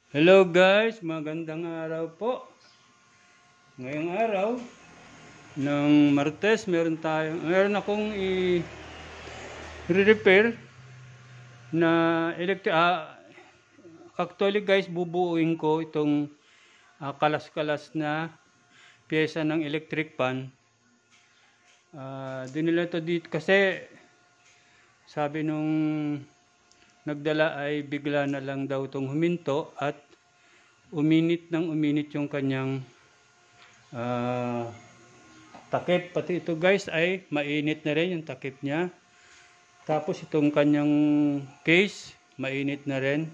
Hello guys, magandang araw po. Ngayong araw ng Martes, meron akong i-repair na actually guys, bubuuin ko itong kalas-kalas na pyesa ng electric pan. Dinala to dito kasi sabi nung nagdala ay bigla na lang daw itong huminto at uminit yung kanyang takip. Pati ito guys ay mainit na rin yung takip niya. Tapos itong kanyang case mainit na rin.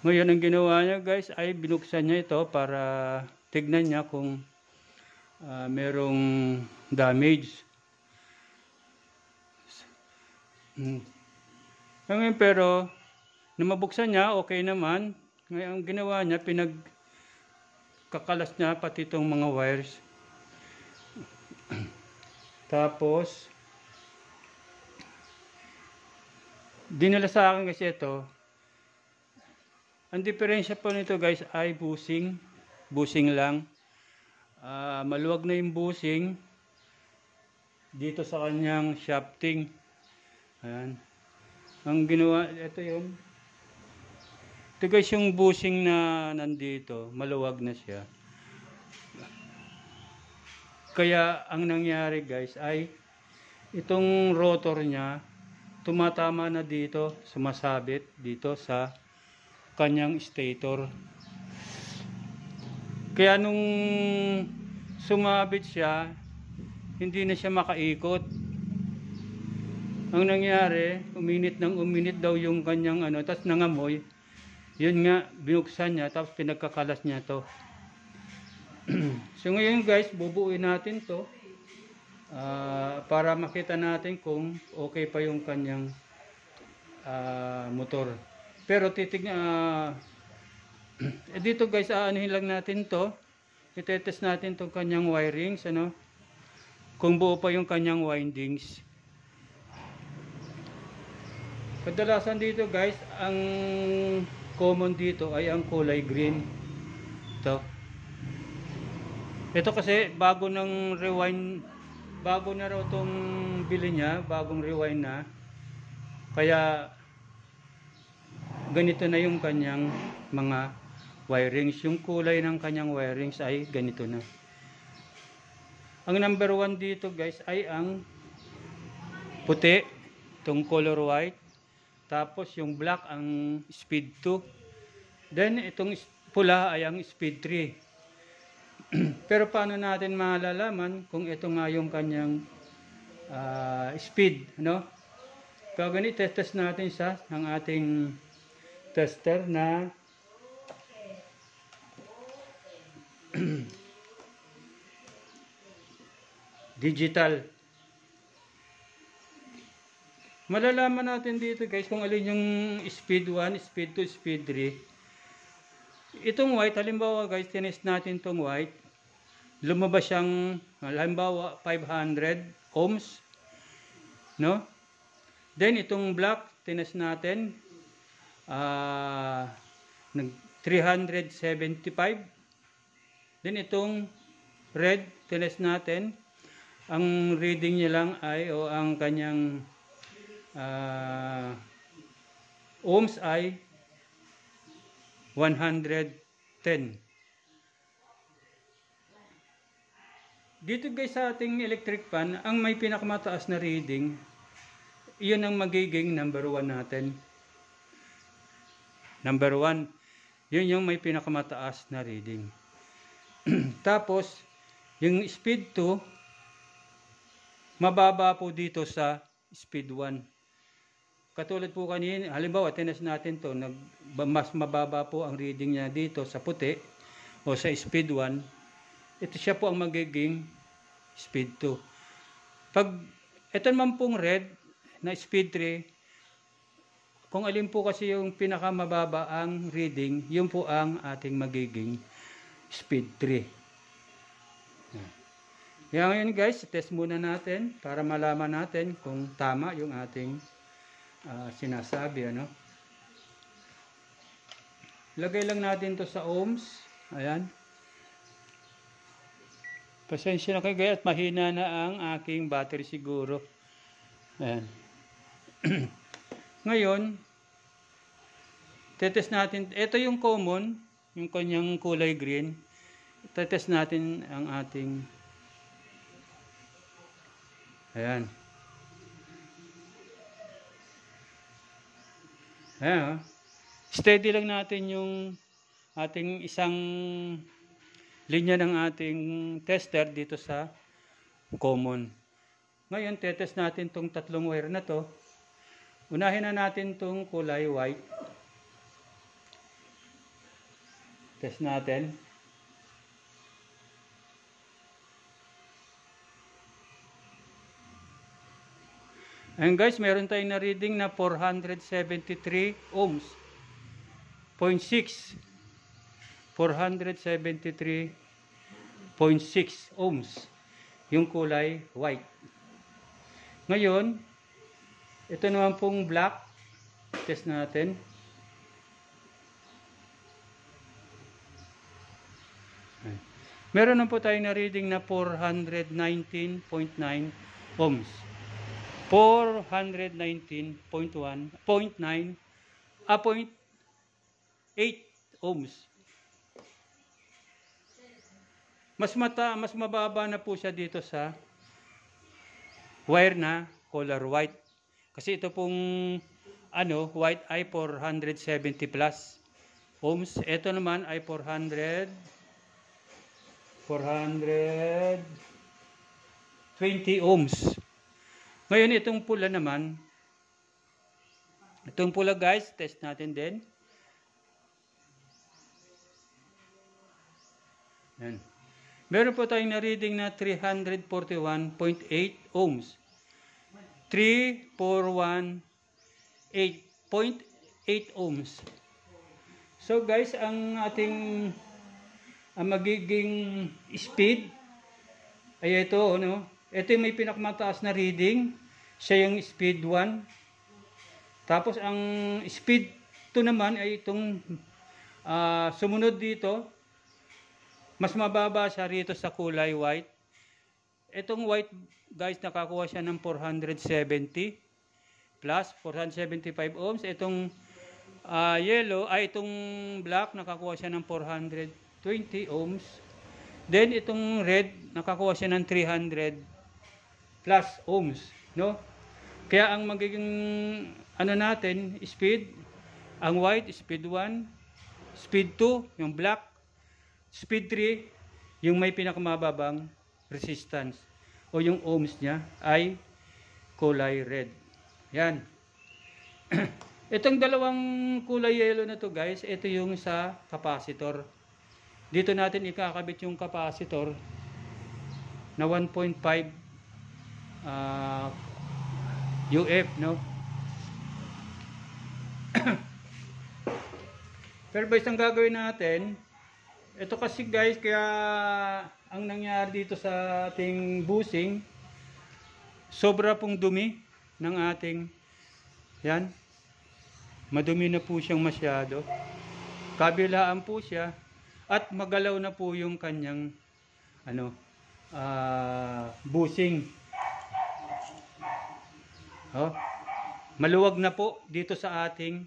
Ngayon ang ginawa niya guys ay binuksan niya ito para tignan niya kung merong damage. Ngayon pero nung mabuksan niya okay naman. Ngayon ang ginawa niya pinagkakalas niya pati itong mga wires. Tapos dinala sa akin kasi ito. Ang diferensya po nito guys ay bushing lang. Maluwag na yung bushing dito sa kanyang shafting. Ayan. Ang ginawa, ito yun. Ito guys yung bushing na nandito, maluwag na siya. Kaya ang nangyari guys ay itong rotor niya tumatama na dito, sumasabit dito sa kanyang stator. Kaya nung sumabit siya, hindi na siya makaikot. Ang nangyari, uminit daw yung kanyang tapos nangamoy. Yun nga, binuksan niya, tapos pinagkakalas niya to. So ngayon guys, bubuuin natin to para makita natin kung okay pa yung kanyang motor. Pero dito guys, aanihin lang natin to. Itetest natin tong kanyang wirings, kung buo pa yung kanyang windings. Kadalasan dito guys, ang common dito ay ang kulay green. Ito kasi bago na raw itong bili niya, bagong rewind na. Kaya ganito na yung kanyang mga wirings. Yung kulay ng kanyang wirings ay ganito na. Ang number 1 dito guys ay ang puti, itong color white. Tapos yung black ang speed 2. Then itong pula ay ang speed 3. Pero paano natin malalaman kung ito nga yung kanyang speed, Kaya ganito, test natin siya ng ating tester na digital. Malalaman natin dito guys kung alin yung speed 1, speed 2, speed 3. Itong white, halimbawa guys, tinest natin itong white. Lumabas siyang, halimbawa, 500 ohms. Then itong black, tinest natin, 375. Then itong red, tinest natin. Ang reading niya lang ay, ang kanyang ohms ay 110. Dito guys sa ating electric pan, ang may pinakamataas na reading, iyon ang magiging number 1 natin. Number 1, yun yung may pinakamataas na reading. Tapos, yung speed 2, mababa po dito sa speed 1. Katulad po kanina, halimbawa, tinest natin to, mas mababa po ang reading niya dito sa puti o sa speed 1. Ito siya po ang magiging speed 2. Pag ito naman pong red na speed 3, kung alin po kasi yung pinakamababa ang reading, yun po ang ating magiging speed 3. Kaya ngayon guys, test muna natin para malaman natin kung tama yung ating sinasabi, Lagay lang natin to sa ohms. Ayan. Pasensya na kayo guys at mahina na ang aking battery siguro. Ayan. Ngayon, tetest natin. Ito yung common, yung kanyang kulay green. Tetest natin ang ating. Ayan. Ayan. Steady lang natin yung ating isang linya ng ating tester dito sa common. Ngayon, tetest natin tong tatlong wire na to. Unahin na natin tong kulay white. Test natin. Ayan guys, meron tayong na reading na 473 ohms. 0.6. 473.6 ohms. Yung kulay white. Ngayon, ito naman pong black. Test natin. Meron na po tayong na reading na 419.9 ohms. 419.9 8 ohms. Mas mababa na po siya dito sa wire na color white. Kasi ito pong white ay 470 plus ohms. Ito naman ay 420 ohms. Ngayon, itong pula naman, itong pula guys, test natin din. Yan. Meron po tayong na-reading na 341.8 ohms. 341.8 ohms. So guys, ang ating magiging speed ay ito, ito yung may pinakamataas na reading. Siya yung speed 1. Tapos ang speed 2 naman ay itong sumunod dito. Mas mababa siya rito sa kulay white. Itong white guys, nakakuha siya ng 470 plus 475 ohms. Itong yellow ay itong black, nakakuha siya ng 420 ohms. Then itong red, nakakuha siya ng 300 plus ohms, no? Kaya ang magiging natin, speed, ang white, speed 1, speed 2, yung black, speed 3, yung may pinakamababang resistance o yung ohms niya ay kulay red. Yan. Itong dalawang kulay yellow na to guys, ito yung sa capacitor. Dito natin ikakabit yung capacitor na 1.5 UF, no? Pero guys, ang gagawin natin, ito kasi guys, kaya ang nangyari dito sa ating busing, sobra pong dumi ng ating, yan, madumi na po siyang masyado. Kabilaan po siya at magalaw na po yung kanyang busing. Maluwag na po dito sa ating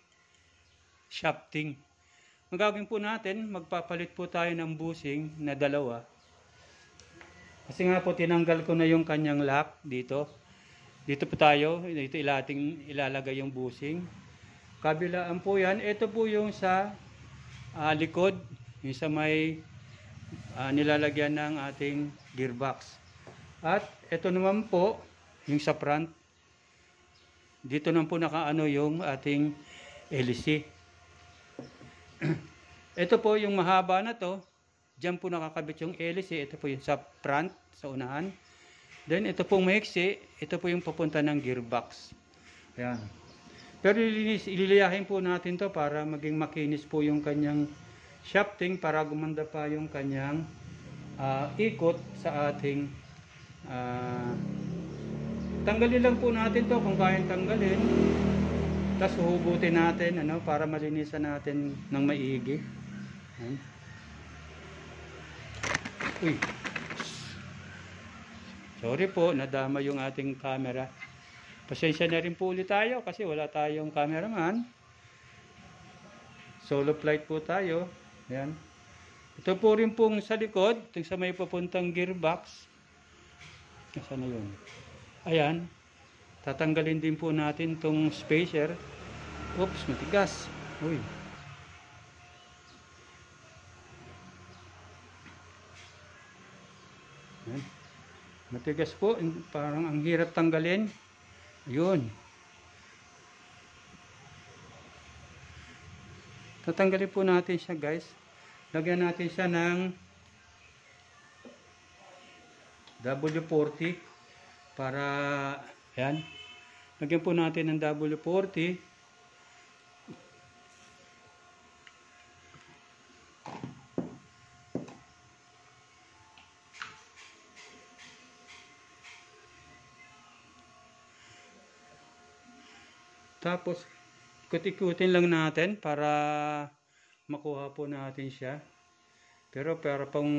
shafting. Ang gagawin po natin, magpapalit po tayo ng busing na dalawa. Kasi nga po tinanggal ko na yung kanyang lock dito. Dito po tayo, dito ilalagay yung busing. Kabilaan po yan. Ito po yung sa likod, yung sa may nilalagyan ng ating gearbox. At ito naman po, yung sa front. Dito naman po nakaano yung ating LC. Ito po yung mahaba na to. Diyan po nakakabit yung LC. Ito po yung sa front, sa unahan. Then ito pong maiksi. Ito po yung papunta ng gearbox. Ayan. Pero ililiyahin po natin to para maging makinis po yung kanyang shafting, para gumanda pa yung kanyang ikot sa ating tanggalin lang po natin to kung kayang tanggalin. Tapos huhugutin natin ano, para malinisan natin ng maigi. Ayan. Uy. Sorry po, nadama yung ating camera. Pasensya na rin po ulit tayo kasi wala tayong cameraman. Solo flight po tayo. Ayan. Ito po rin pong sa likod, itong sa may papuntang gearbox. Nasaan na yun? Ayan. Tatanggalin din po natin itong spacer. Oops, matigas. Uy. Ayan. Matigas po. Parang ang hirap tanggalin. Ayun. Tatanggalin po natin siya, guys. Lagyan natin siya ng W40 para, yan. Lagyan po natin ng W40. Tapos, ikut-ikutin lang natin para makuha po natin siya. Pero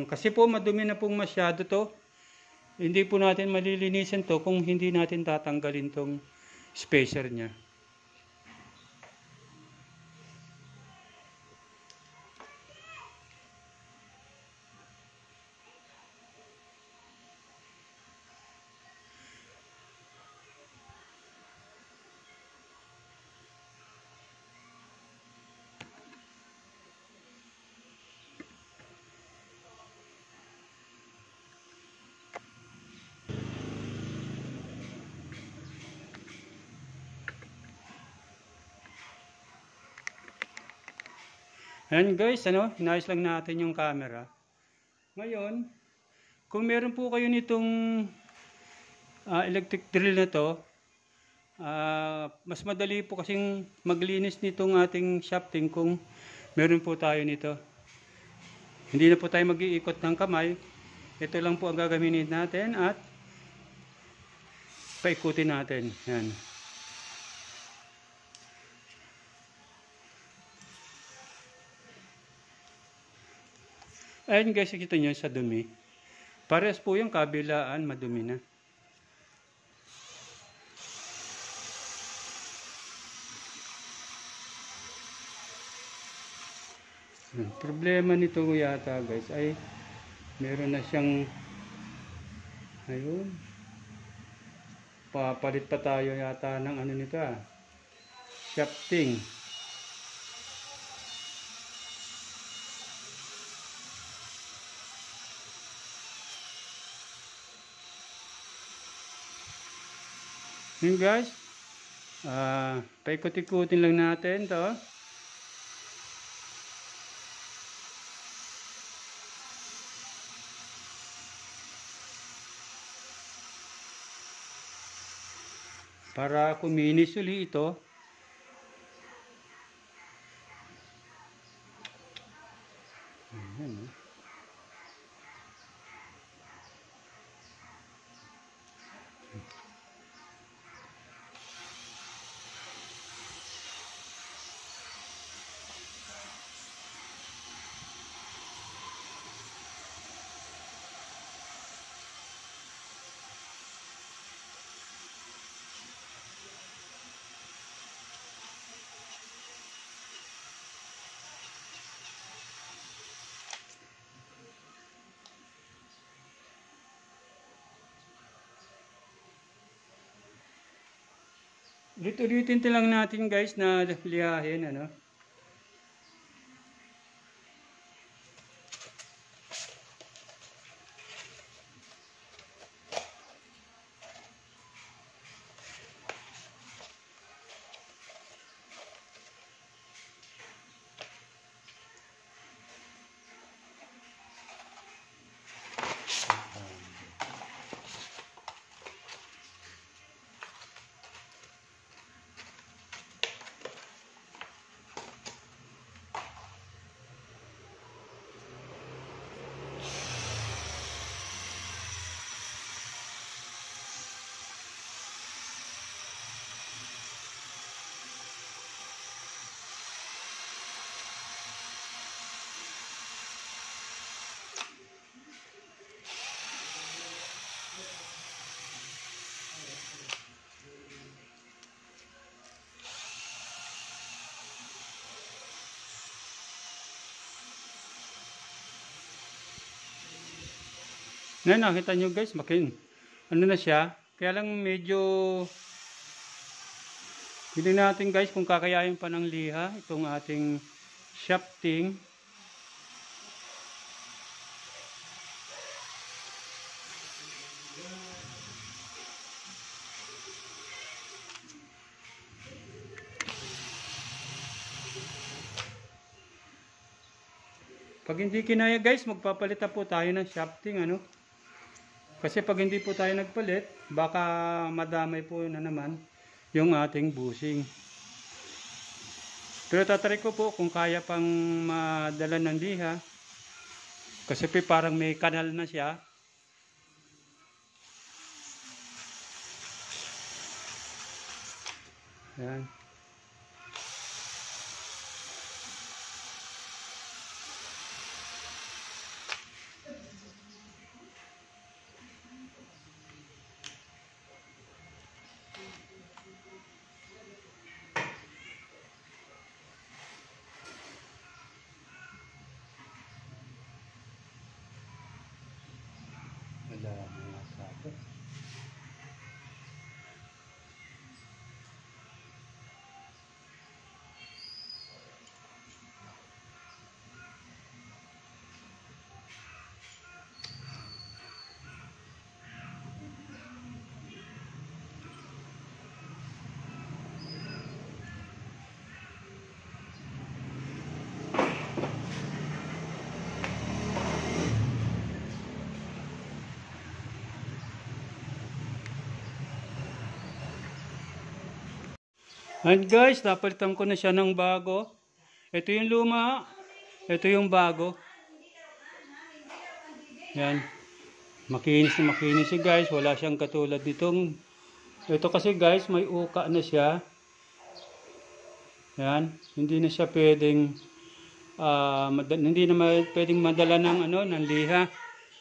kasi po madumi na pong masyado to. Hindi po natin malilinisin to kung hindi natin tatanggalin tong spacer niya. Ayan guys, ano, inayos lang natin yung camera. Ngayon, kung meron po kayo nitong electric drill na to, mas madali po kasing maglinis nitong ating shafting kung meron po tayo nito. Hindi na po tayo mag-iikot ng kamay. Ito lang po ang gagamitin natin at paikutin natin. Ayan. Ayan guys, kita nyo sa dumi. Parehas po yung kabilaan, madumi na. Ang problema nito yata guys ay meron na siyang, ayun, papalit pa tayo yata ng ano nito shafting. Yun guys, paikot-ikutin lang natin to. Para kuminis uli ito. Ayan, ulit-ulitin lang natin guys na lihahin ano. Ngayon, nakita nyo guys, ano na siya. Kaya lang medyo, hindi natin guys kung kakayain pa ng liha itong ating shafting. Pag hindi kinaya guys, magpapalit na po tayo ng shafting, ano. Kasi pag hindi po tayo nagpalit, baka madamay po na naman yung ating bushing. Pero tatry ko po kung kaya pang madala ng liha. Kasi parang may kanal na siya. Ayan. Wala mga sapo. And guys, napalitan ko na siya ng bago. Ito yung luma. Ito yung bago. Yan. Makinis na makinis siya guys. Wala siyang katulad nitong. Ito kasi guys, may uka na siya. Yan. Hindi na siya pwedeng hindi na pwedeng madala ng ng liha.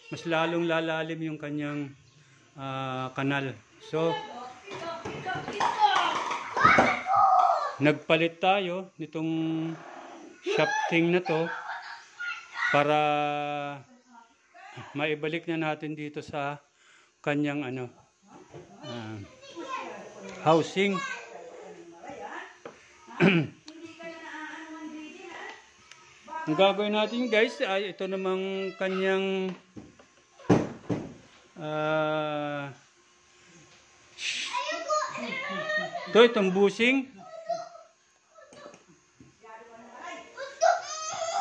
Mas lalong lalalim yung kanyang kanal. So nagpalit tayo nitong shafting na to para maibalik na natin dito sa kanyang housing. Ang gagawin natin guys ay ito namang kanyang itong bushing.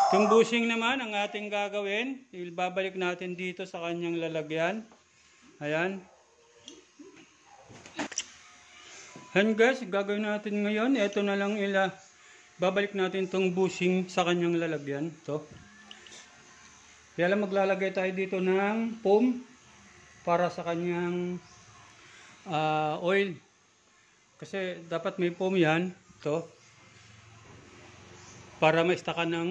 Itong bushing naman ang ating gagawin. Ibabalik natin dito sa kanyang lalagyan. Ayan. Ayan guys, gagawin natin ngayon. Ito na lang babalik natin itong bushing sa kanyang lalagyan. Ito. Kaya lang maglalagay tayo dito ng foam para sa kanyang oil. Kasi dapat may foam yan. Ito. Para ma-stackan ng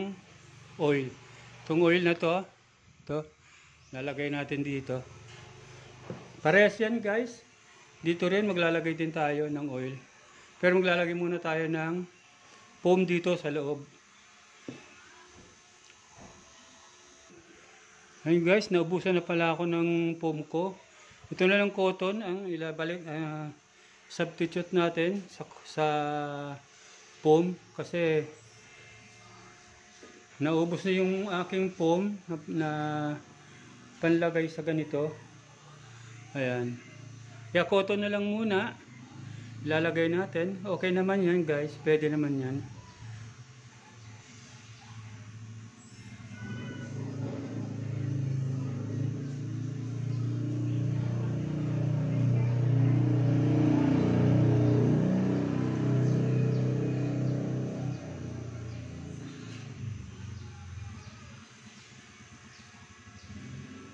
oil. Itong oil na to, ito, lalagay natin dito. Parehas yan guys. Dito rin maglalagay din tayo ng oil. Pero maglalagay muna tayo ng foam dito sa loob. Ayun guys, naubusan na pala ako ng foam ko. Ito na lang cotton ang ilabalik, substitute natin sa foam kasi naubos na yung aking foam na panlagay sa ganito. Ayan. Kaya cotton na lang muna. Ilalagay natin. Okay naman yan guys. Pwede naman yan.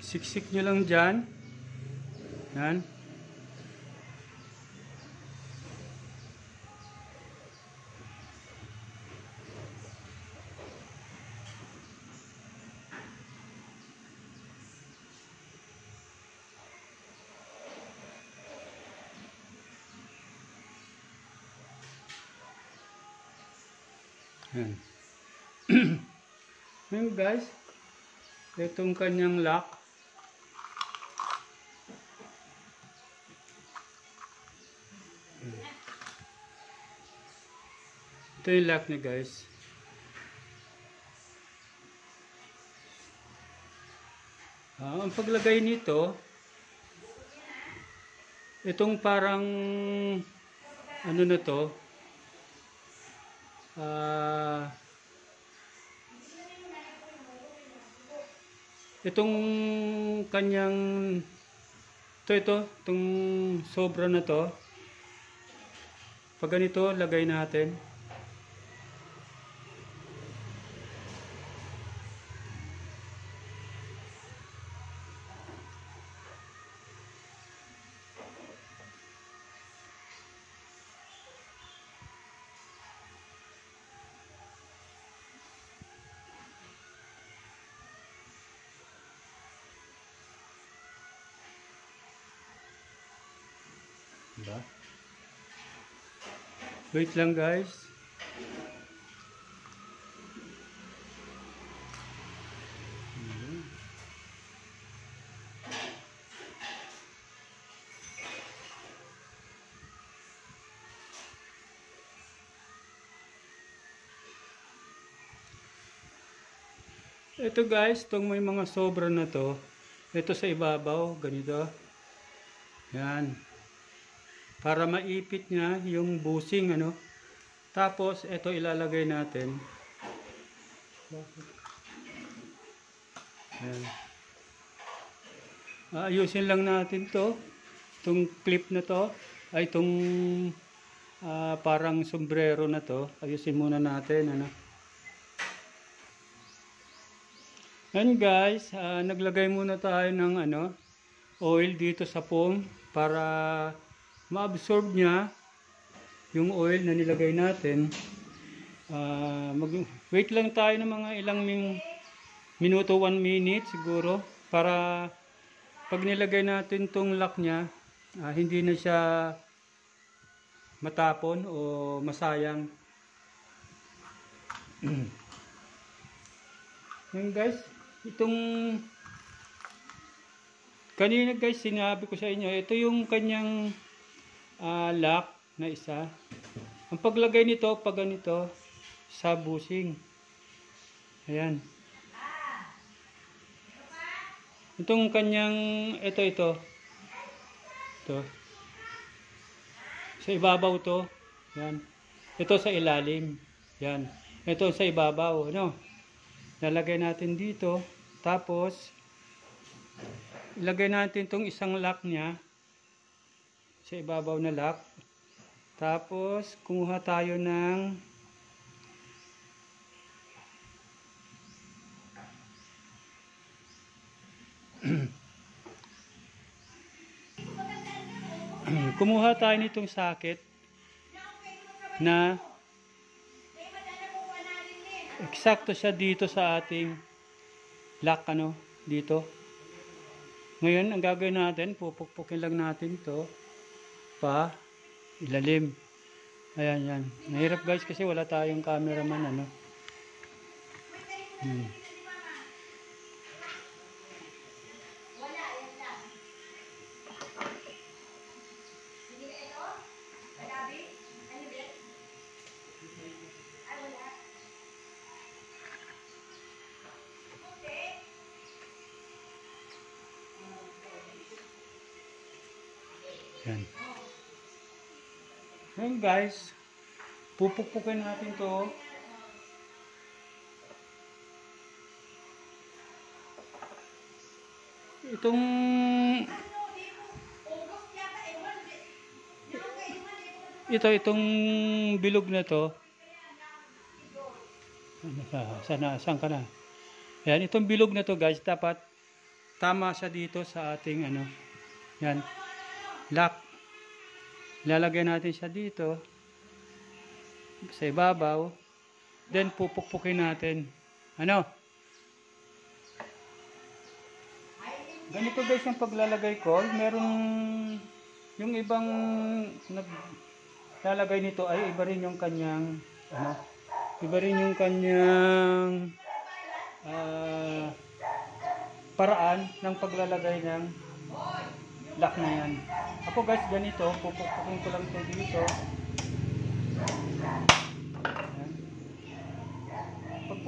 Siksik nyo lang dyan. Yan. Yan. Yan guys. Itong kanyang lock. Ito yung lock niya guys. Ang paglagay nito, itong parang ano na to, itong kanyang itong sobra na to, pag ganito lagay natin, diba? Wait lang guys. Ito guys, itong may mga sobra na to, ito sa ibabaw, ganito. Yan. Para maipit niya yung busing, ano. Tapos, ito ilalagay natin. Yan. Ayusin lang natin to. Itong clip na to, ay itong parang sombrero na to. Ayusin muna natin, ano. And guys, naglagay muna tayo ng oil dito sa foam para ma-absorb niya yung oil na nilagay natin. Wait lang tayo ng mga ilang minuto, 1 minute siguro, para pag nilagay natin tong lock niya, hindi na siya matapon o masayang. Ngayon guys, itong kanina guys, sinabi ko sa inyo, ito yung kanyang lock na isa. Ang paglagay nito, pag ganito, sa busing. Ayan. Itong kanyang, ito. Ito. Sa ibabaw to. Yan. Ito sa ilalim. Yan. Ito sa ibabaw. Ano? Lalagay natin dito. Tapos, ilagay natin itong isang lock niya. Sa ibabaw na lock. Tapos, kumuha tayo ng kumuha tayo nitong socket na eksakto siya dito sa ating lock, dito. Ngayon, ang gagawin natin, pupukpukin lang natin to pa ilalim. Ayan, yan. Mahirap guys kasi wala tayong cameraman, Yan. Ngayon guys, pupukpukin natin to. Itong bilog na to. Saan ka na? Yan, itong bilog na to guys, dapat tama siya dito sa ating yan, lock. Lalagay natin siya dito sa ibabaw, then pupukpukin natin. Ganito guys yung paglalagay ko. Meron yung ibang naglalagay nito ay iba rin yung kanyang paraan ng paglalagay ng lock na yan. Ako guys, ganito, pupukpukin ko lang ito dito.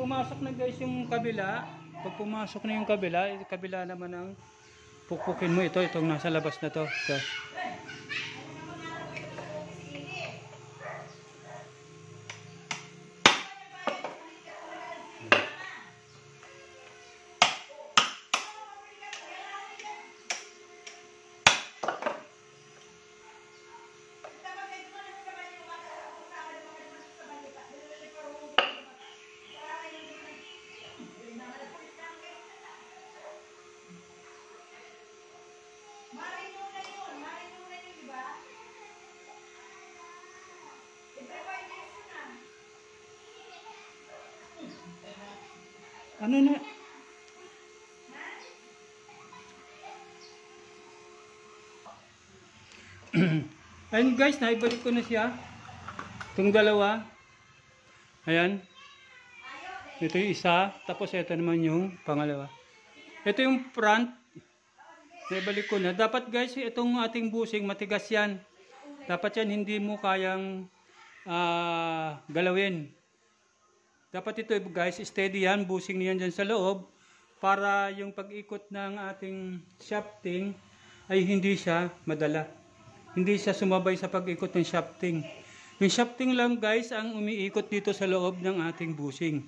pumasok na guys yung kabila, pag pumasok na yung kabila naman ang pukpukin mo ito, itong nasa labas na to. Ito. Ano na? Ayun guys, naibalik ko na siya. Itong dalawa. Ayan. Ito yung isa. Tapos ito naman yung pangalawa. Ito yung front. Naibalik ko na. Dapat guys, itong ating busing matigas yan. Dapat yan hindi mo kayang galawin. Dapat ito guys, steady yan, busing niyan dyan sa loob para yung pag-ikot ng ating shafting ay hindi siya madala. Hindi siya sumabay sa pag-ikot ng shafting. Yung shafting lang guys ang umiikot dito sa loob ng ating busing.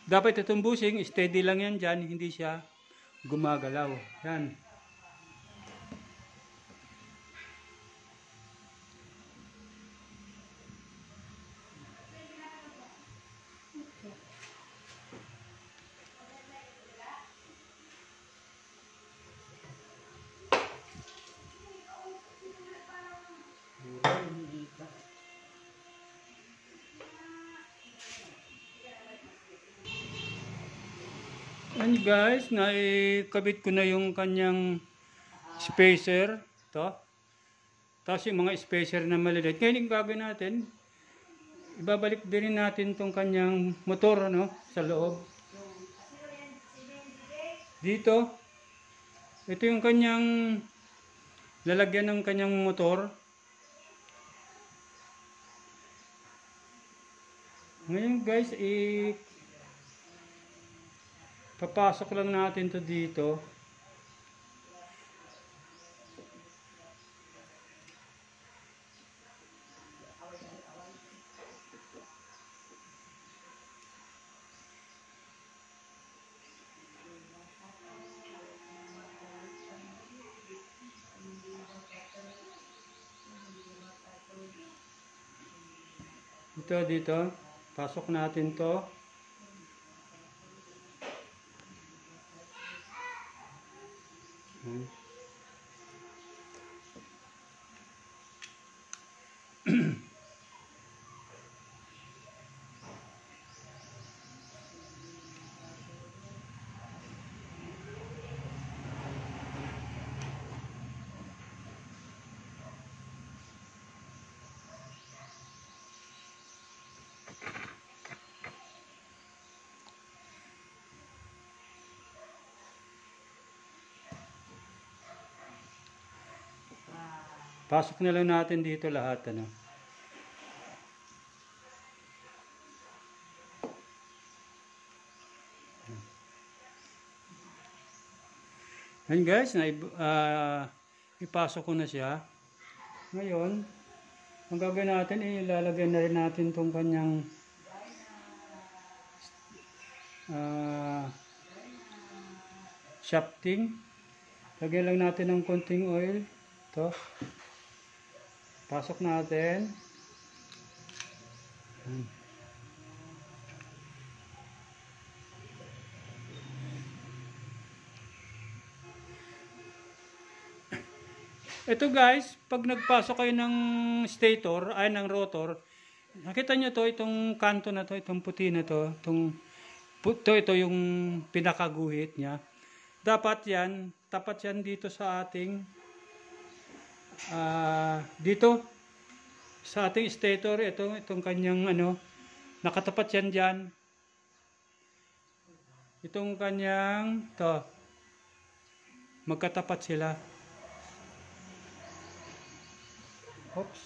Dapat itong busing, steady lang yan dyan, hindi siya gumagalaw. Yan. And guys, naikabit ko na yung kanyang spacer. To. Tapos yung mga spacer na maliliit. Ngayon yung gagawin natin, ibabalik din natin tong kanyang motor sa loob. Dito, ito yung kanyang lalagyan ng kanyang motor. Ngayon guys, papasok lang natin to dito. Dito. Pasok natin to. Pasok na lang natin dito lahat. Ayan guys, ipasok ko na siya. Ngayon, ang gagawin natin, ilalagay na rin natin itong kanyang shafting. Lagyan lang natin ng konting oil. Ito. Pasok natin. Ito guys, pag nagpasok kayo ng stator, ay ng rotor, nakita nyo to, itong kanto na to, itong puti na to, ito yung pinakaguhit niya. Dapat yan, tapat yan dito sa ating dito sa ating stator. Itong kanyang nakatapat yan dyan, itong kanyang magkatapat sila. Oops,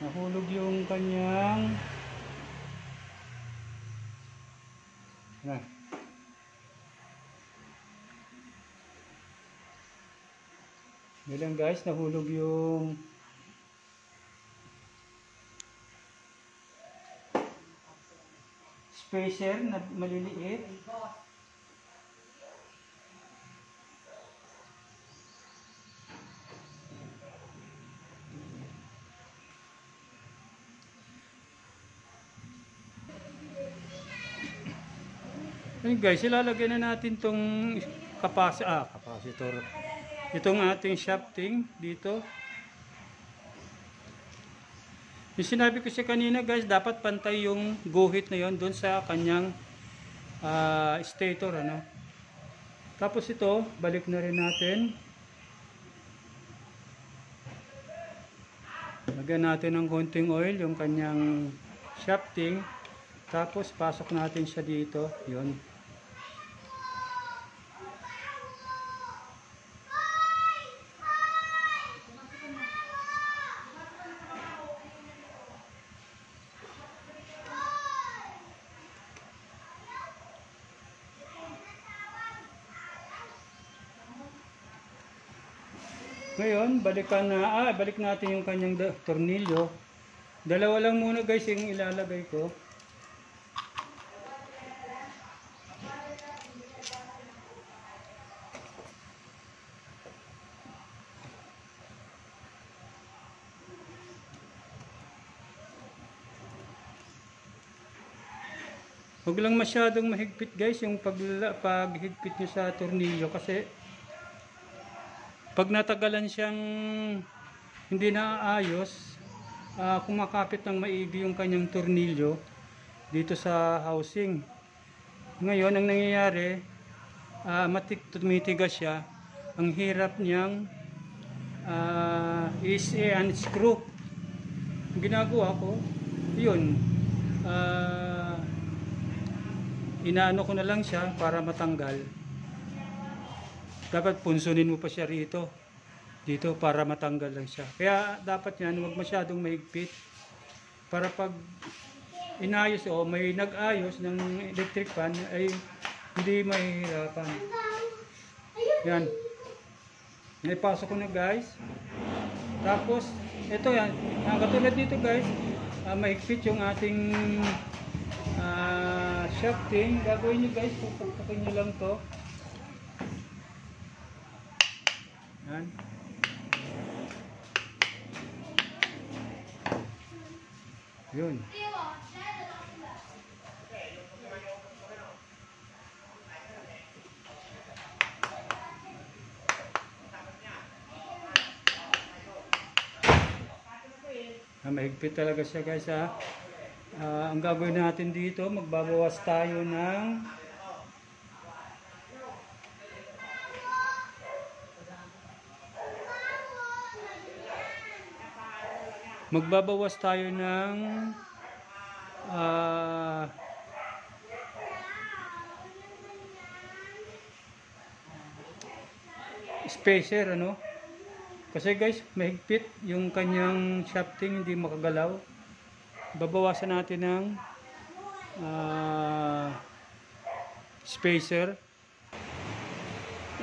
nahulog yung kanyang Yan. Yan guys, nahulog yung spacer na maliliit. Ayun guys, ilalagay na natin tong capacitor. Itong ating shafting dito. Yung sinabi ko siya kanina guys, dapat pantay yung guhit na yon doon sa kanyang stator, ano. Tapos ito, balik na rin natin. Lagyan natin ng konting oil yung kanyang shafting. Tapos pasok natin siya dito, yon. Ngayon, balik natin yung kanyang tornilyo. Dalawa lang muna guys yung ilalagay ko. Huwag lang masyadong mahigpit guys yung paghigpit nyo sa tornilyo, kasi pag natagalan siyang hindi naaayos, kumakapit ng maigi yung kanyang tornilyo dito sa housing. Ngayon, ang nangyayari, tumitigas siya. Ang hirap niyang unscrew. Ang ginagawa ko, yun, inaano ko na lang siya para matanggal. Dapat punsunin mo pa siya dito para matanggal lang siya. Kaya dapat yan, huwag masyadong mahigpit, para pag inayos o may nag-ayos ng electric fan ay hindi mahihirapan. Yan, naipasok ko na guys. Tapos ito yan, katulad dito guys, mahigpit yung ating shafting. Gagawin nyo guys, pupukpukin nyo lang to. Yan. Yun. Mahigpit talaga siya guys, ha. Ang gagawin natin dito, magbabawas tayo ng spacer, ano, kasi guys mahigpit yung kanyang shafting, hindi makagalaw. Babawasan natin ng spacer.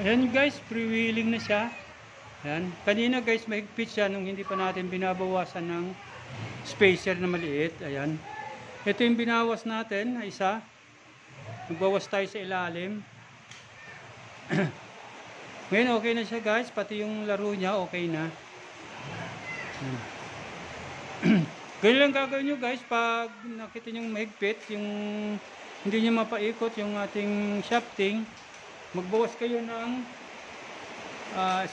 Ayan guys, freewheeling na siya. Ayan. Kanina guys, mahigpit siya nung hindi pa natin binabawasan ng spacer na maliit. Ayan. Ito yung binawas natin na isa. Magbawas tayo sa ilalim. Ngayon okay na siya guys, pati yung laro niya okay na. Ganyan lang gagawin nyo guys pag nakita nyo mahigpit, yung hindi nyo mapaikot yung ating shafting. Magbawas kayo ng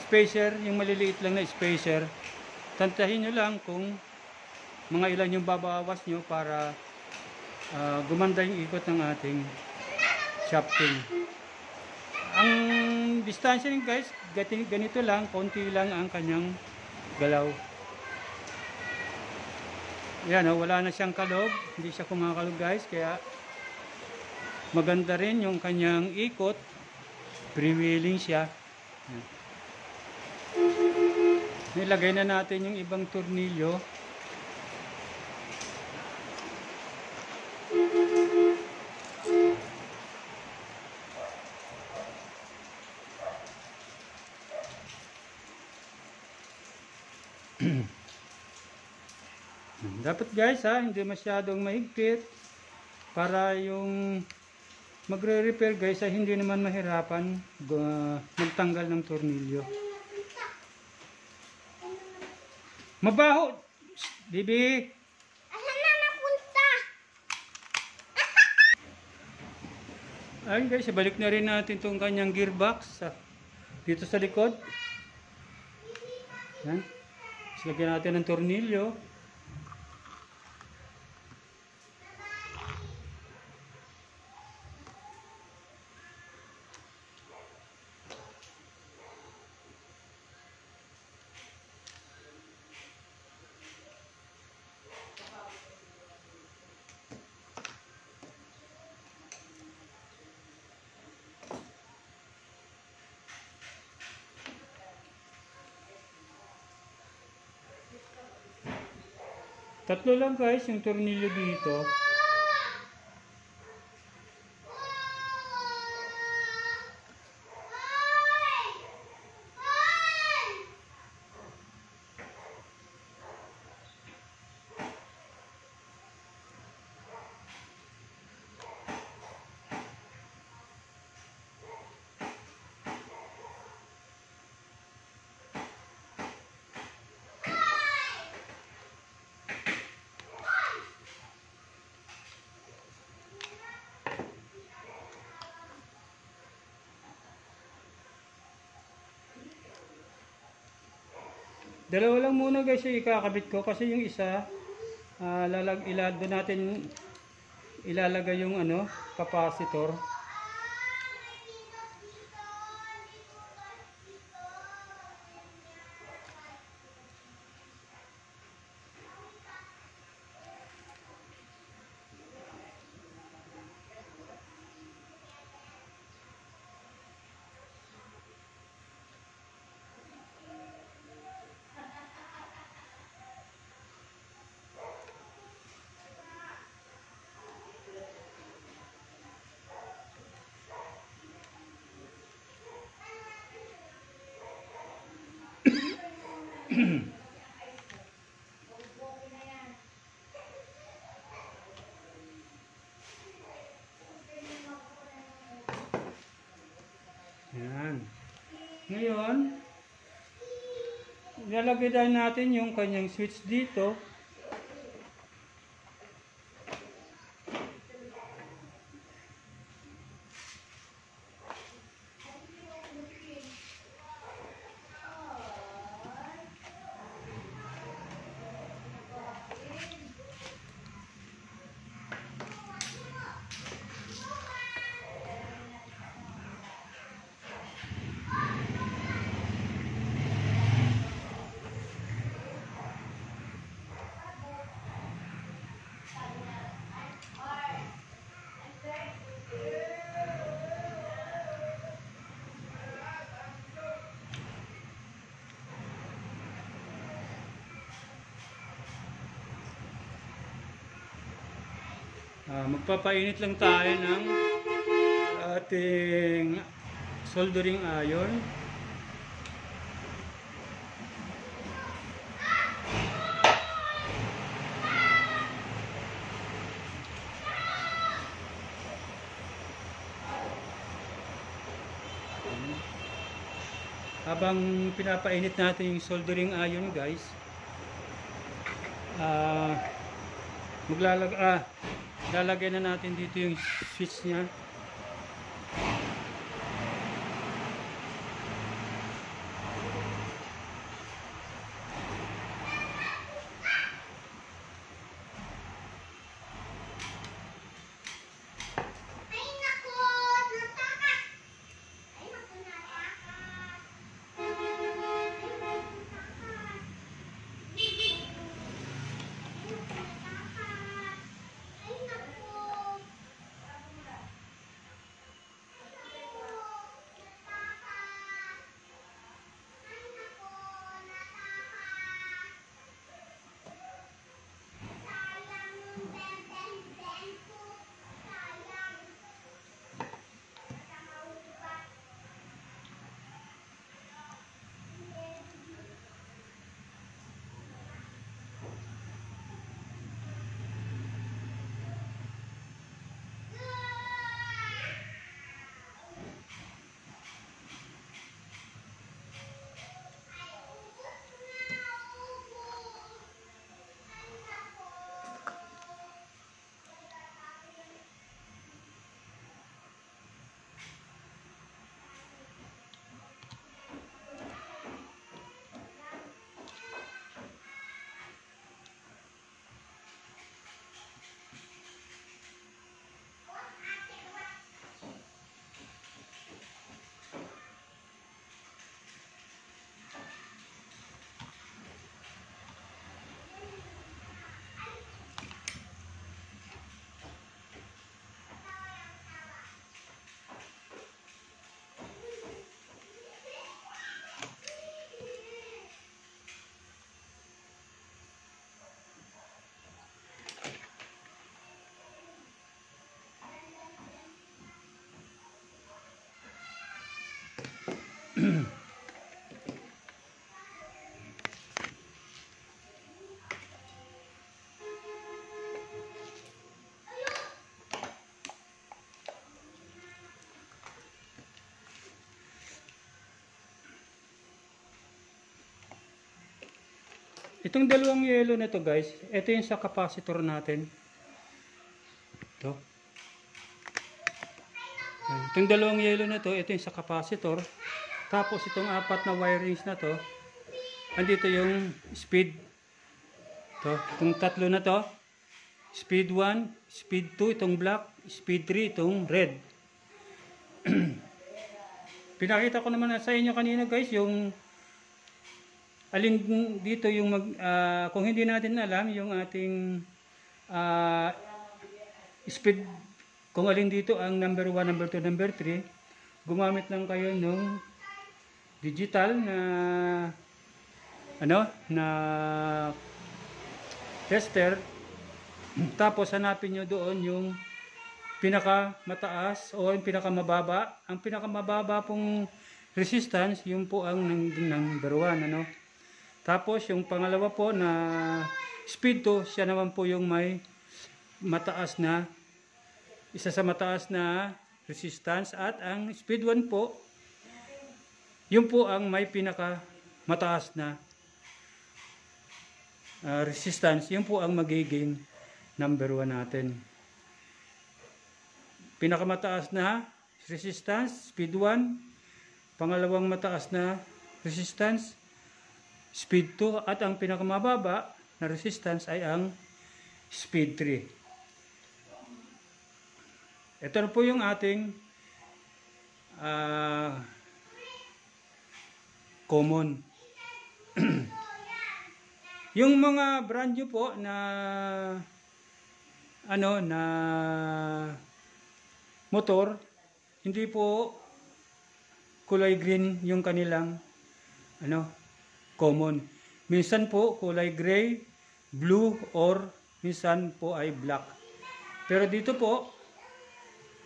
spacer, yung maliliit lang na spacer. Tantahin nyo lang kung mga ilan yung babawas nyo para gumanda yung ikot ng ating shafting. Ang distansya nyo guys, ganito lang, konti lang ang kanyang galaw. Yan, wala na siyang kalog, hindi siya kumakalog guys, kaya maganda rin yung kanyang ikot, freewheeling siya. Nilagay na natin yung ibang tornilyo. Dapat guys ha, hindi masyadong mahigpit para yung magre-repair guys ay hindi naman mahirapan magtanggal ng tornilyo. Mabaho! Bibi! Asan na napunta? Ayun guys, balik na rin natin itong kanyang gearbox dito sa likod. Yan. Lagyan natin ng tornilyo. Tatlo lang guys yung tornilyo dito. Dalawa lang muna guys yung ikakabit ko kasi yung isa ilalagay yung capacitor. Yan. Ngayon, ilalagay din natin yung kanyang switch dito. Magpapainit lang tayo ng ating soldering iron. Habang pinapainit natin yung soldering iron guys, lalagay na natin dito yung switch niya. Itong dalawang yellow na to guys, ito yung sa capacitor natin. Ito. Itong dalawang yellow na to, ito yung sa capacitor. Tapos itong apat na wirings na to, andito yung speed. Ito, itong tatlo na to, speed 1, speed 2, itong black, speed 3, itong red. Pinakita ko naman sa inyo kanina guys, yung alin dito yung kung hindi natin alam yung ating speed, kung alin dito ang number 1, number 2, number 3, gumamit lang kayo ng digital na na tester. Tapos hanapin nyo doon yung pinakamataas o yung pinakamababa. Ang pinakamababa pong resistance, yun po ang number 1, Tapos yung pangalawa po na speed 2, siya naman po yung may mataas na, isa sa mataas na resistance. At ang speed 1 po, yun po ang may pinaka mataas na resistance. Yun po ang magiging number 1 natin. Pinakamataas na resistance, speed 1. Pangalawang mataas na resistance, speed 2, at ang pinakamababa na resistance ay ang speed 3. Ito na po yung ating common. Yung mga brand new po na na motor, hindi po kulay green yung kanilang common. Minsan po kulay gray, blue, or minsan po ay black. Pero dito po,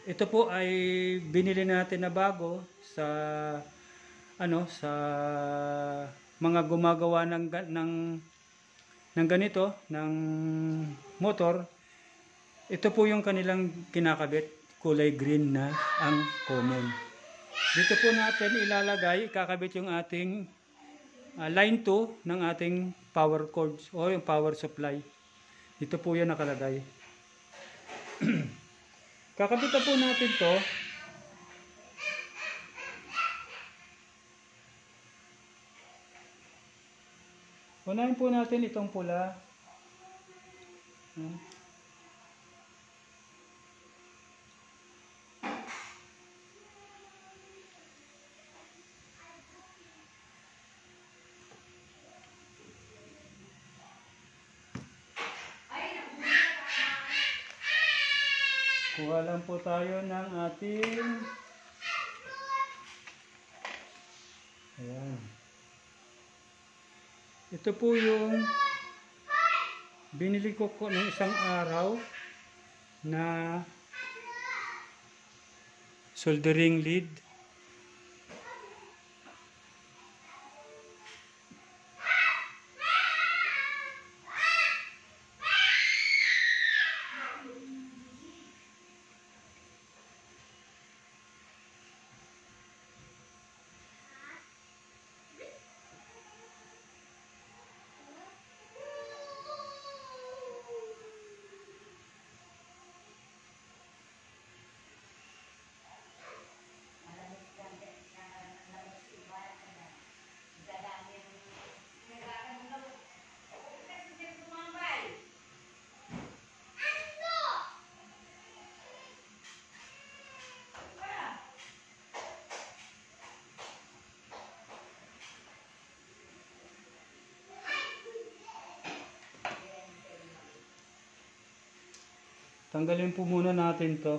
ito po ay binili natin na bago sa sa mga gumagawa ng ganito, ng motor. Ito po yung kanilang kinakabit, kulay green na ang common. Dito po natin ilalagay, kakabit yung ating line 2 ng ating power cords o yung power supply. Dito po yan nakalagay. Kakabitan po natin to. Unahin po natin itong pula. Kuha lang po tayo ng ating ayan. Ito po yung binili ko ng isang araw na soldering lead. Tanggalin po muna natin to.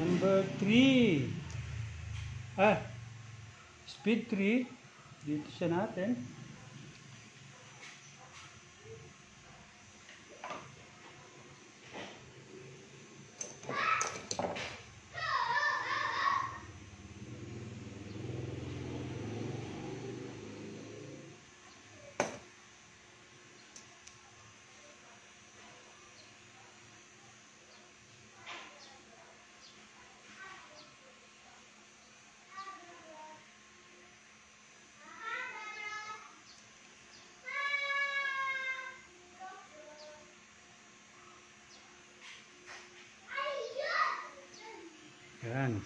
Number 3. Speed 3. Dito siya natin. Yan.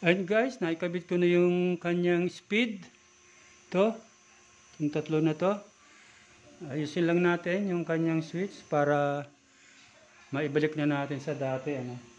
And guys, naikabit ko na yung kanyang speed. Ito. Yung tatlo na to. Ayusin lang natin yung kanyang switch para maibalik na natin sa dati. Ano.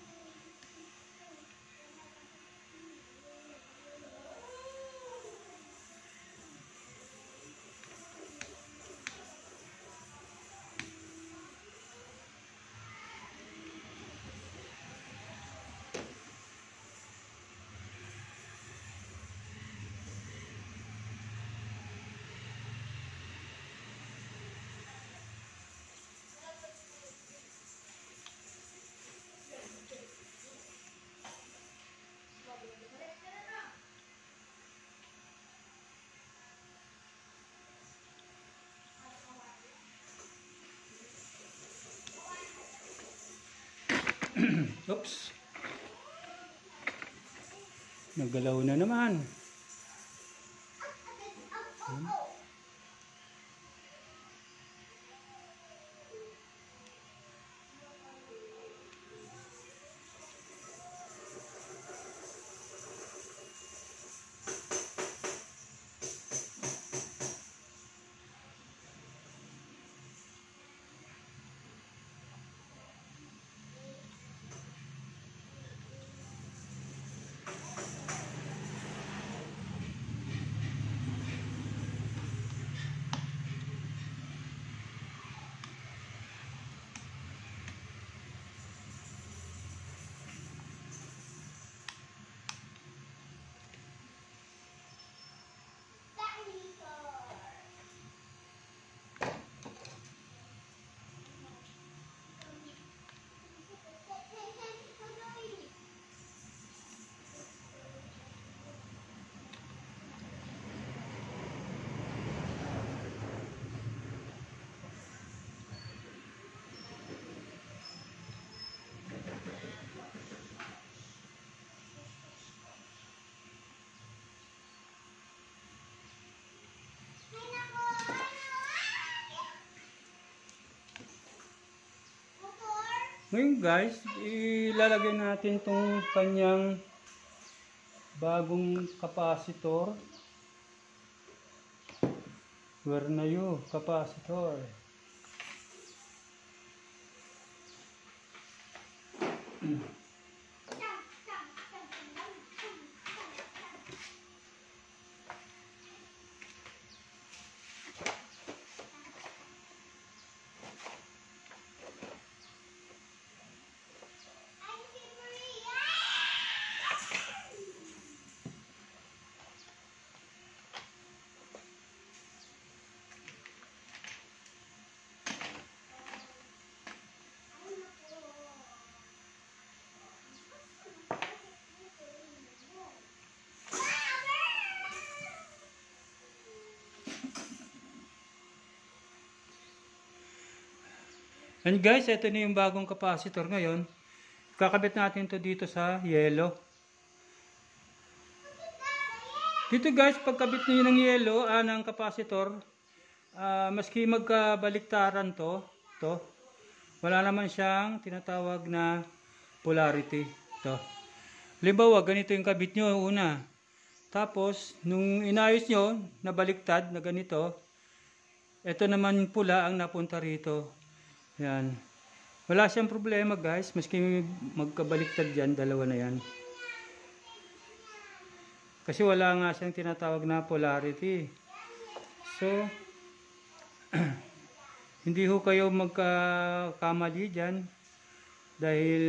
Oops. Nagalaw na naman. Ngayon guys, ilalagay natin itong kanyang bagong capacitor. Where na you, capacitor? And guys, ito na yung bagong capacitor ngayon. Kakabit natin to dito sa yellow. Dito guys, pagkabit niyo ng yellow, ng capacitor, maski magkabaliktaran to, wala naman siyang tinatawag na polarity. To. Halimbawa, ganito yung kabit nyo una. Tapos, nung inayos nyo, nabaliktad na ganito, ito naman pula ang napunta rito. Yan. Wala siyang problema guys, maski magkabaliktad dyan, dalawa na yan. Kasi wala nga siyang tinatawag na polarity. So, hindi ho kayo magkakamali dyan. Dahil,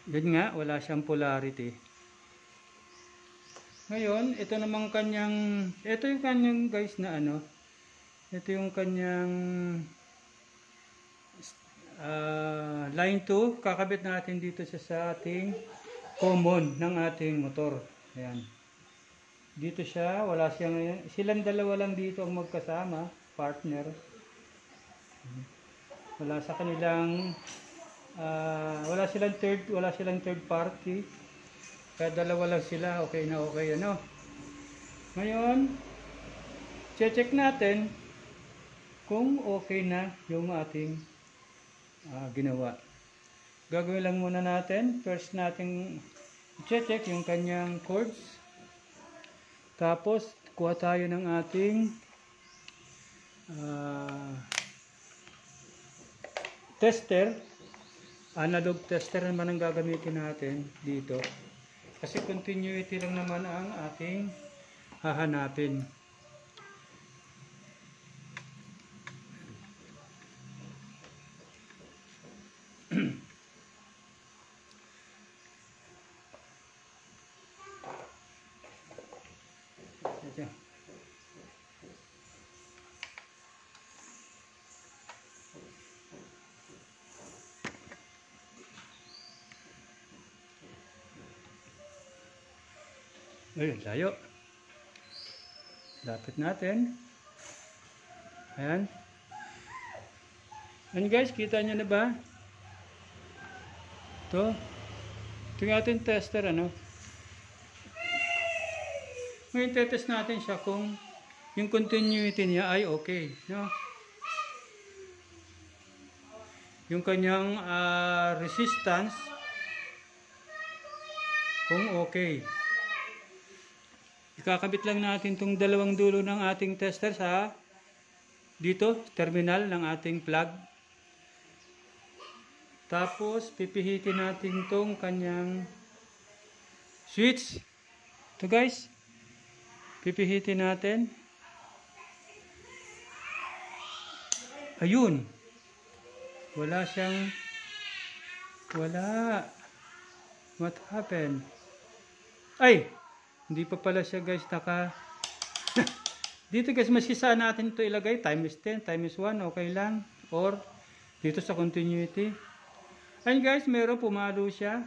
yun nga, wala siyang polarity. Ngayon, ito namang kanyang, ito yung kanyang guys na ano, ito yung kanyang line 2, kakabit natin dito sa ating common ng ating motor. Ayan. Dito siya, wala silang dalawa lang dito ang magkasama, partner. Wala sa kanilang wala silang third party. Kaya dalawa lang sila, okay na okay ano. Ngayon, check natin kung okay na yung ating ginawa. Gagawin lang muna natin, first nating check yung kanyang cords. Tapos, kuha tayo ng ating tester. Analog tester naman ang gagamitin natin dito. Kasi continuity lang naman ang ating hahanapin. Ayun, layo. Lapit natin. Ayan. And guys, kita nyo na ba? Ito yung ating tester, ano? Ngayon, tetest natin siya kung yung continuity niya ay okay, no? Yung kanyang resistance kung okay. Ikakabit lang natin itong dalawang dulo ng ating tester sa dito, terminal ng ating plug. Tapos, pipihitin natin itong kanyang switch. Ito guys, pipihitin natin. Ayun. Wala siyang, wala. What happened? Ay! Hindi pa pala siya guys naka dito guys masisaan natin ito ilagay times 10 times 1 okay lang or dito sa continuity. And guys meron pumalo siya.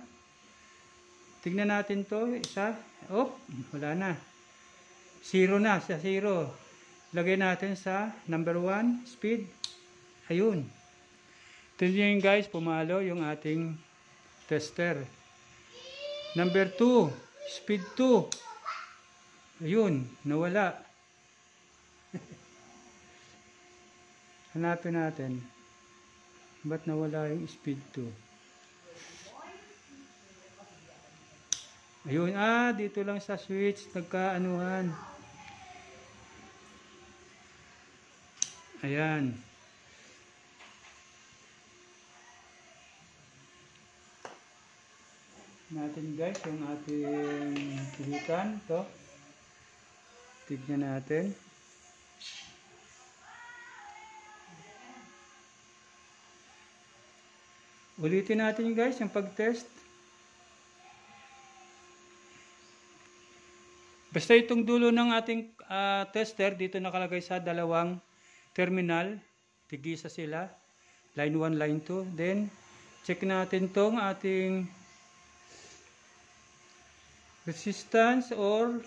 Tignan natin to isa. Wala na. 0 na sa 0. Lagay natin sa number 1 speed. Ayun. Tignan guys pumalo yung ating tester. Number 2 speed 2. Ayun, nawala. Hanapin natin. Ba't nawala yung speed 2? Ayun, dito lang sa switch, nagkaanuhan. Ayan. Natin guys, yung ating pilitan. Ito. Tignan natin. Ulitin natin guys yung pag-test. Basta itong dulo ng ating tester dito nakalagay sa dalawang terminal. Tigisa sila. Line 1, line 2. Then, check natin tong ating resistance or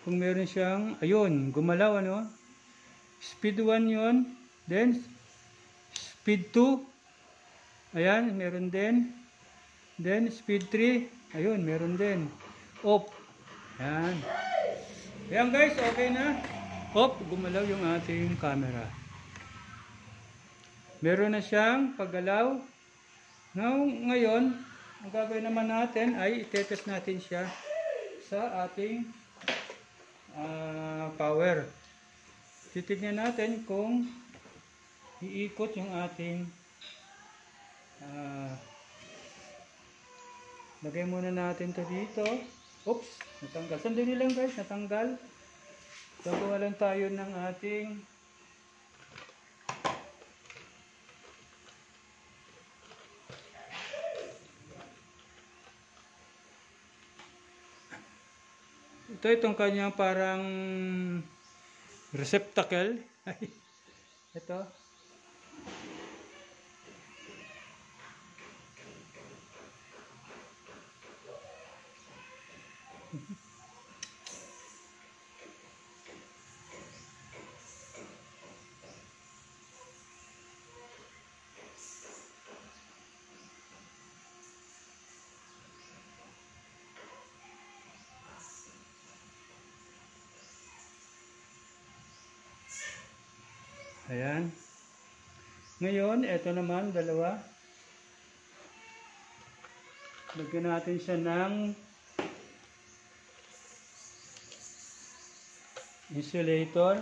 kung meron siyang, ayun, gumalaw ano. Speed 1 yun. Then, speed 2. Ayan, meron din. Then, speed 3. Ayun, meron din. Off. Ayan. Ayan guys, okay na. Off, gumalaw yung ating camera. Meron na siyang paggalaw. Now, ngayon, ang gagawin naman natin ay itetest natin siya sa ating power. Titignan natin kung iikot yung ating lagay muna natin to dito. Oops, natanggal. Sandali lang guys, natanggal. Gagawa lang tayo ng ating itong kanyang parang receptacle. Ito. Ayan. Ngayon, ito naman, dalawa. Lagyan natin siya ng insulator.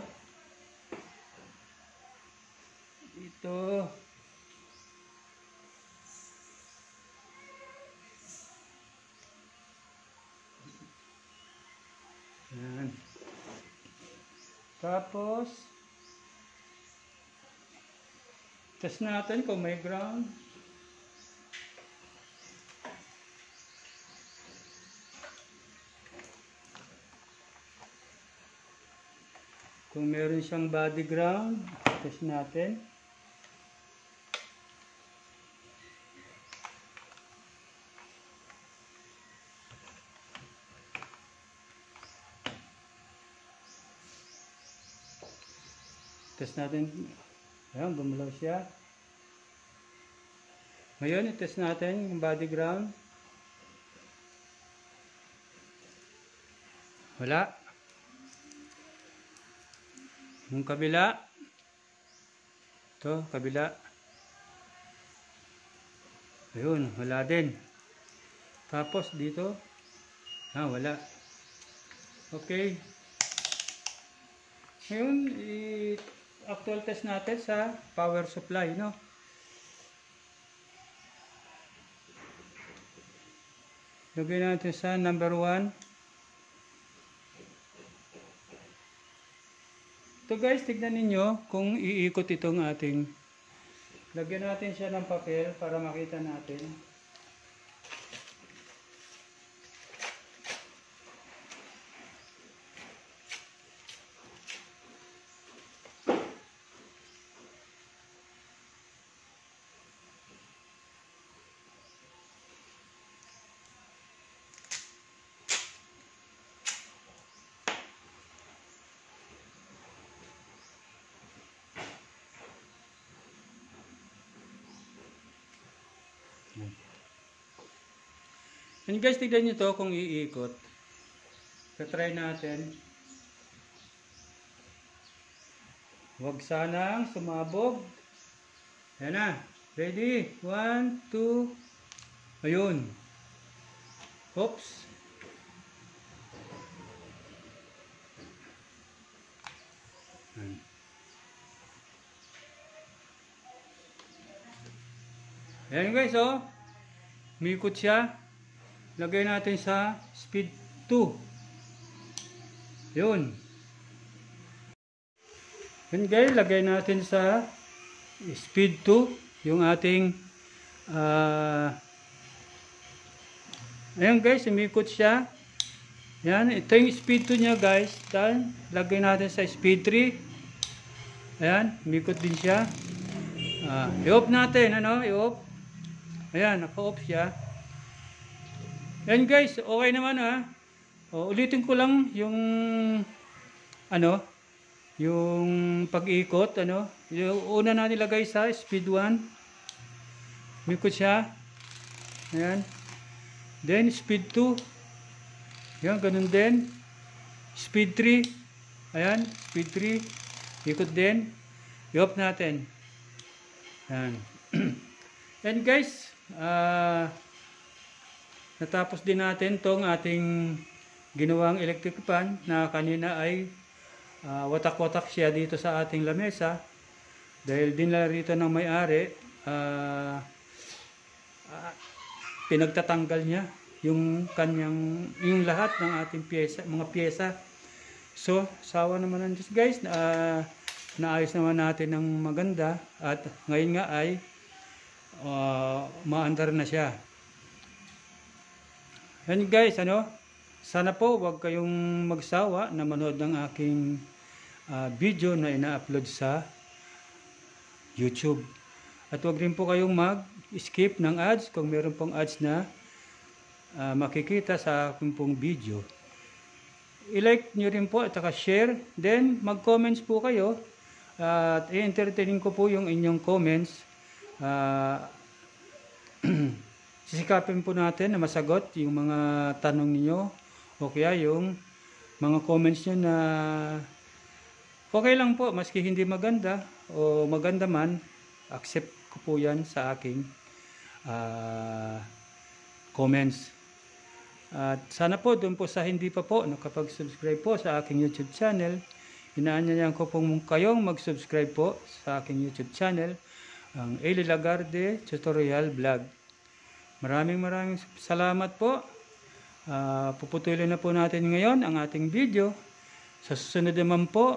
Ito. Ayan. Tapos, test natin kung may ground. Kung meron siyang body ground, test natin. Test natin. Ayan, gumalaw siya. Ngayon, i-test natin yung body ground. Wala. Yung kabila. Ito, kabila. Ayun, wala din. Tapos dito. Wala. Okay. Ngayon, actual test natin sa power supply, no? Lagyan natin sa number 1. Ito guys, tignan ninyo kung iikot itong ating, lagyan natin siya ng papel para makita natin. And guys, tignan nyo to kung iikot. Try natin. Huwag sanang sumabog. Ayan na. Ready? 1, 2. Ayun. Oops. Ayan guys, oh. Mikot siya. Lagay natin sa speed 2. Yun. Yun guys, lagay natin sa speed 2 yung ating ayan guys, umikot siya. Ayan, ito yung speed 2 niya guys. Then, lagay natin sa speed 3. Ayan, umikot din siya. I-off natin, ano? I-off. Ayan, naka-off siya. Yan guys, okay naman ha. Ulitin ko lang yung yung pag-ikot, ano. Yung una na nilagay sa speed 1. Umikot siya. Ayan. Then speed 2. Ayan, ganun din. Speed 3. Ayan, speed 3. Ikot din. I-off natin. Ayan. And guys, natapos din natin tong ating ginawang electric fan na kanina ay watak-watak siya dito sa ating lamesa dahil dinala rito ng may-ari. Pinagtatanggal niya yung kanyang, yung lahat ng ating piyesa, mga piyesa. So, sawa naman ng Diyos guys, naayos naman natin ng maganda at ngayon nga ay maandar na siya. And guys, ano, sana po wag kayong magsawa na manood ng aking video na ina-upload sa YouTube. At wag rin po kayong mag-skip ng ads kung meron pong ads na makikita sa aking pong video. I-like nyo rin po at saka share. Then mag-comments po kayo at i-entertain ko po yung inyong comments. Sisikapin po natin na masagot yung mga tanong niyo o kaya yung mga comments nyo na okay lang po, maski hindi maganda o maganda man, accept ko po yan sa aking comments. At sana po doon po sa hindi pa po nakapag-subscribe po sa aking YouTube channel, inaanyayan ko pong kayong mag-subscribe po sa aking YouTube channel, ang Eli Lagarde Tutorial Vlog. Maraming salamat po. Puputulin na po natin ngayon ang ating video. Sa susunod naman po,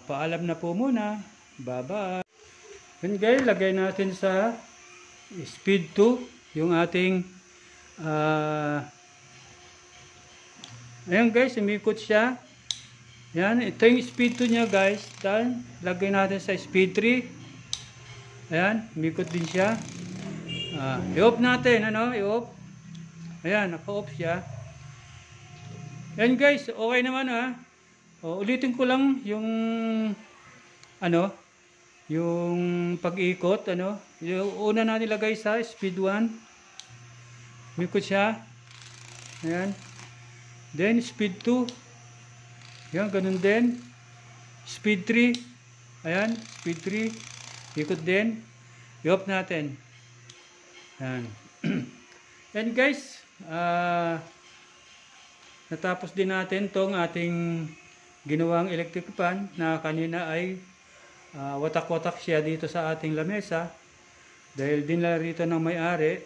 paalam na po muna. Bye-bye. Yun guys, lagay natin sa speed 2 yung ating ayan guys, umikot siya. Ayan, ito yung speed 2 niya guys. Then, lagay natin sa speed 3. Ayan, umikot din siya. I-off natin, ano? I-off. Ayan, naka-off siya. Ayan guys, okay naman ulitin ko lang yung ano, yung pag-ikot, ano. Yung una na nilagay sa speed 1. Umikot siya. Ayan. Then speed 2. Ayan, ganun din. Speed 3. Ayan, speed 3. Ikot din. I-off natin. Ayan. And guys, natapos din natin tong ating ginawang electric fan na kanina ay watak-watak siya dito sa ating lamesa dahil dinala rito ng may-ari.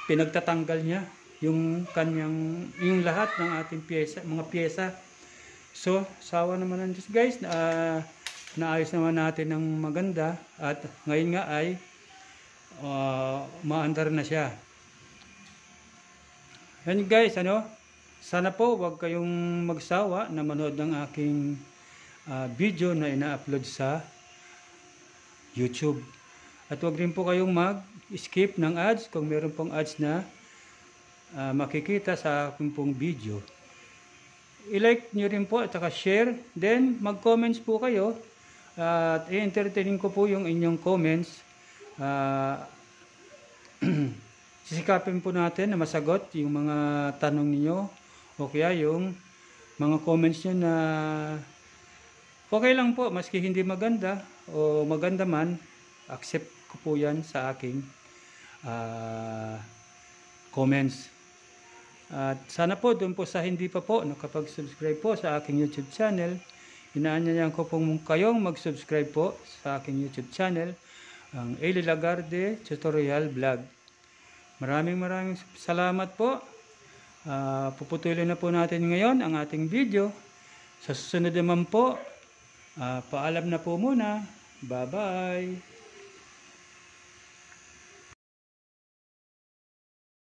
Pinagtatanggal niya yung kanyang, yung lahat ng ating piyesa, mga piyesa. So, sawa naman ng Diyos guys, naayos naman natin ng maganda at ngayon nga ay maandar na siya. And guys, ano, sana po wag kayong magsawa na manood ng aking video na ina-upload sa YouTube. At wag rin po kayong mag-skip ng ads kung meron pong ads na makikita sa aking pong video. I-like nyo rin po at saka share. Then mag-comments po kayo at i-entertain ko po yung inyong comments. Sisikapin po natin na masagot yung mga tanong niyo o kaya yung mga comments nyo na okay lang po, maski hindi maganda o maganda man, accept ko po yan sa aking comments. At sana po doon po sa hindi pa po nakapag-subscribe po sa aking YouTube channel, inaanyayan ko pong kayong mag-subscribe po sa aking YouTube channel, ang Eli Lagarde Tutorial Vlog. Maraming salamat po. Puputulin na po natin ngayon ang ating video. Sa susunod naman po, paalam na po muna. Bye-bye.